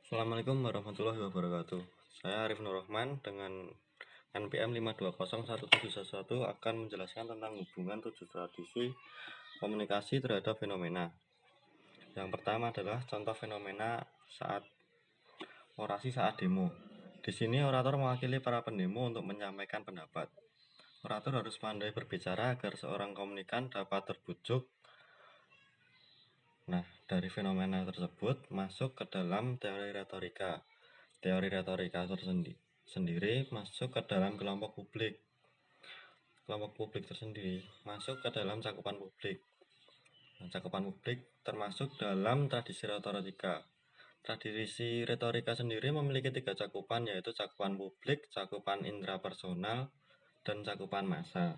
Assalamualaikum warahmatullahi wabarakatuh. Saya Arif Nur Rahman dengan NPM 5201711 akan menjelaskan tentang hubungan 7 tradisi komunikasi terhadap fenomena. Yang pertama adalah contoh fenomena orasi saat demo. Di sini orator mewakili para pendemo untuk menyampaikan pendapat. Orator harus pandai berbicara agar seorang komunikan dapat terbujuk. Nah, dari fenomena tersebut masuk ke dalam teori retorika. Teori retorika tersendiri masuk ke dalam kelompok publik. Kelompok publik tersendiri masuk ke dalam cakupan publik. Cakupan publik termasuk dalam tradisi retorika. Tradisi retorika sendiri memiliki 3 cakupan, yaitu cakupan publik, cakupan intrapersonal, dan cakupan massa.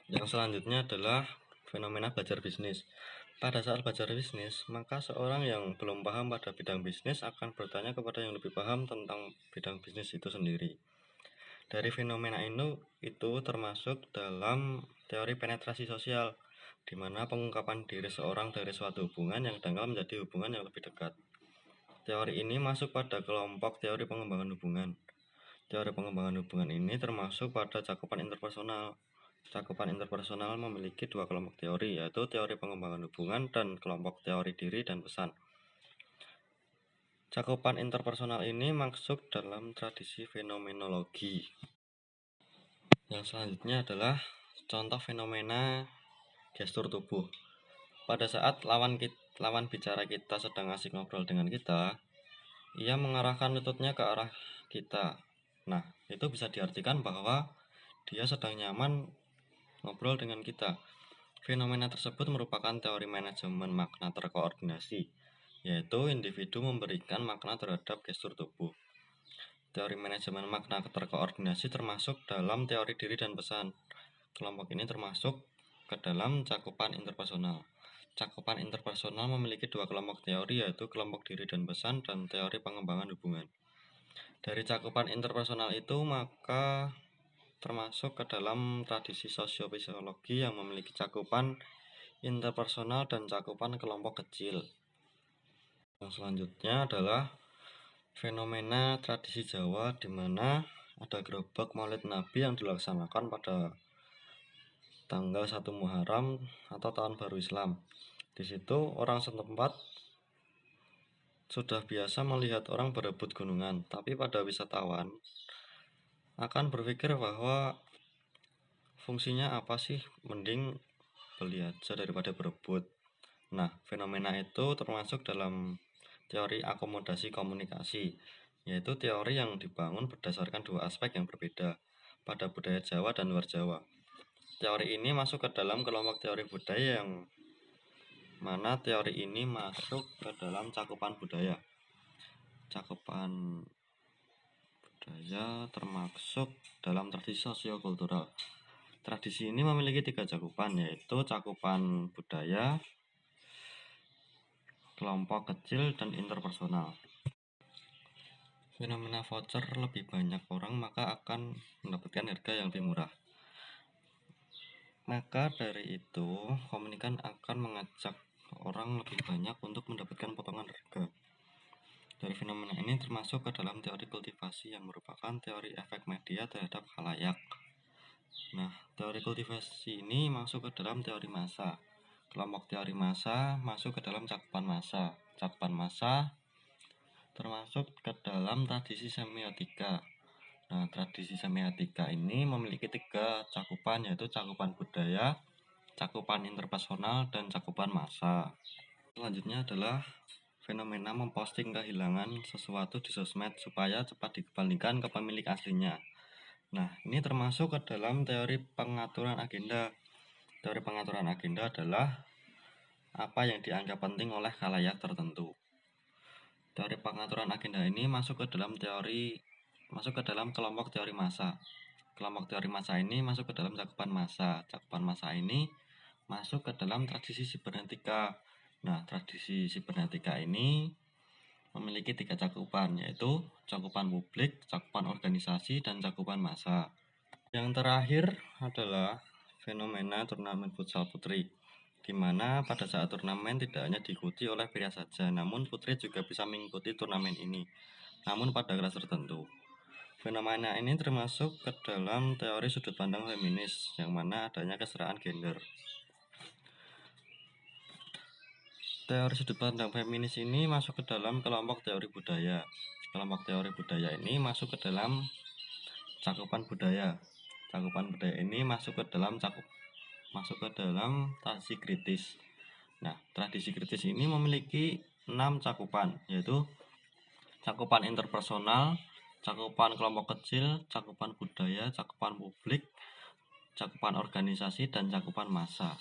Yang selanjutnya adalah fenomena belajar bisnis. Pada saat belajar bisnis, maka seorang yang belum paham pada bidang bisnis akan bertanya kepada yang lebih paham tentang bidang bisnis itu sendiri. Dari fenomena itu termasuk dalam teori penetrasi sosial, di mana pengungkapan diri seorang dari suatu hubungan yang dangkal menjadi hubungan yang lebih dekat. Teori ini masuk pada kelompok teori pengembangan hubungan. Teori pengembangan hubungan ini termasuk pada cakupan interpersonal. Cakupan interpersonal memiliki 2 kelompok teori, yaitu teori pengembangan hubungan dan kelompok teori diri dan pesan. Cakupan interpersonal ini masuk dalam tradisi fenomenologi. Yang selanjutnya adalah contoh fenomena gestur tubuh. Pada saat lawan bicara kita sedang asik ngobrol dengan kita, ia mengarahkan lututnya ke arah kita. Nah, itu bisa diartikan bahwa dia sedang nyaman ngobrol dengan kita. Fenomena tersebut merupakan teori manajemen makna terkoordinasi, yaitu individu memberikan makna terhadap gestur tubuh. Teori manajemen makna terkoordinasi termasuk dalam teori diri dan pesan. Kelompok ini termasuk ke dalam cakupan interpersonal. Cakupan interpersonal memiliki 2 kelompok teori, yaitu kelompok diri dan pesan dan teori pengembangan hubungan. Dari cakupan interpersonal itu maka termasuk ke dalam tradisi sosiofisiologi yang memiliki cakupan interpersonal dan cakupan kelompok kecil. Yang selanjutnya adalah fenomena tradisi Jawa, di mana ada gerobak Maulid Nabi yang dilaksanakan pada tanggal 1 Muharram atau tahun baru Islam. Di situ orang setempat sudah biasa melihat orang berebut gunungan, tapi pada wisatawan akan berpikir bahwa fungsinya apa sih, mending beli aja daripada berebut. Nah, fenomena itu termasuk dalam teori akomodasi komunikasi, yaitu teori yang dibangun berdasarkan 2 aspek yang berbeda pada budaya Jawa dan luar Jawa. Teori ini masuk ke dalam kelompok teori budaya, yang mana teori ini masuk ke dalam cakupan budaya. Cakupan budaya termasuk dalam tradisi sosiokultural. Tradisi ini memiliki 3 cakupan, yaitu cakupan budaya, kelompok kecil, dan interpersonal. Fenomena voucher, lebih banyak orang maka akan mendapatkan harga yang lebih murah. Maka dari itu, komunikan akan mengajak orang lebih banyak untuk mendapatkan potongan harga. Dari fenomena ini termasuk ke dalam teori kultivasi, yang merupakan teori efek media terhadap khalayak. Nah, teori kultivasi ini masuk ke dalam teori massa. Kelompok teori massa masuk ke dalam cakupan massa. Cakupan massa termasuk ke dalam tradisi semiotika. Nah, tradisi semiotika ini memiliki 3 cakupan, yaitu cakupan budaya, cakupan interpersonal, dan cakupan massa. Selanjutnya adalah fenomena memposting kehilangan sesuatu di sosmed supaya cepat dikembalikan ke pemilik aslinya. Nah, ini termasuk ke dalam teori pengaturan agenda. Teori pengaturan agenda adalah apa yang dianggap penting oleh khalayak tertentu. Teori pengaturan agenda ini masuk ke dalam kelompok teori massa. Kelompok teori massa ini masuk ke dalam cakupan massa. Cakupan massa ini masuk ke dalam tradisi sibernetika. Nah, tradisi sibernetika ini memiliki 3 cakupan, yaitu cakupan publik, cakupan organisasi, dan cakupan massa. Yang terakhir adalah fenomena turnamen futsal putri. di mana pada saat turnamen tidak hanya diikuti oleh pria saja, namun putri juga bisa mengikuti turnamen ini, namun pada kelas tertentu. Fenomena ini termasuk ke dalam teori sudut pandang feminis, yang mana adanya kesetaraan gender. Teori sudut pandang feminis ini masuk ke dalam kelompok teori budaya. Kelompok teori budaya ini masuk ke dalam cakupan budaya. Cakupan budaya ini masuk ke dalam tradisi kritis. Nah, tradisi kritis ini memiliki 6 cakupan, yaitu cakupan interpersonal, cakupan kelompok kecil, cakupan budaya, cakupan publik, cakupan organisasi, dan cakupan massa.